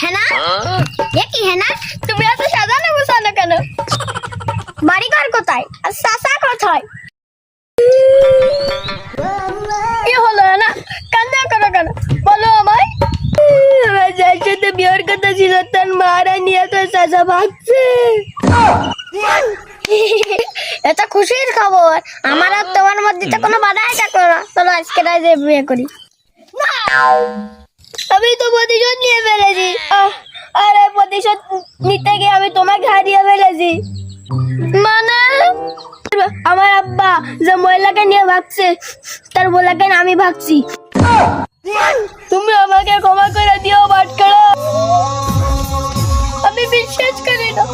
হেনা কি হেনা, তুমি এত সাজানো গোছানো কেন? বাড়ি ঘর কোথায় আর চাচা কোথায়? কি হলো হেনা, কান্না করো কেন? বলো আমায়। আমার যার সাথে বিয়ের কথা ছিল তার মারা নিয়ে তো চাচা ভাগছে। এটা খুশির খবর। আমার আর তোমার মধ্যে তো কোনো বাধাই থাকলো না। চলো আজকে রাতে বিয়ে করি। আমি তো প্রতিশোধ নিয়ে ফেলেছি। আরে প্রতিশোধ নিতে গিয়ে আমি তোমাকে হারিয়ে ফেলেছি। মানে আমার আব্বা যে মহিলাকে নিয়ে ভাগছে তার বলাকে আমি ভাগছি। তুমি আমাকে ক্ষমা করে দিও বাটখারা। আমি বিশ্বাস করি না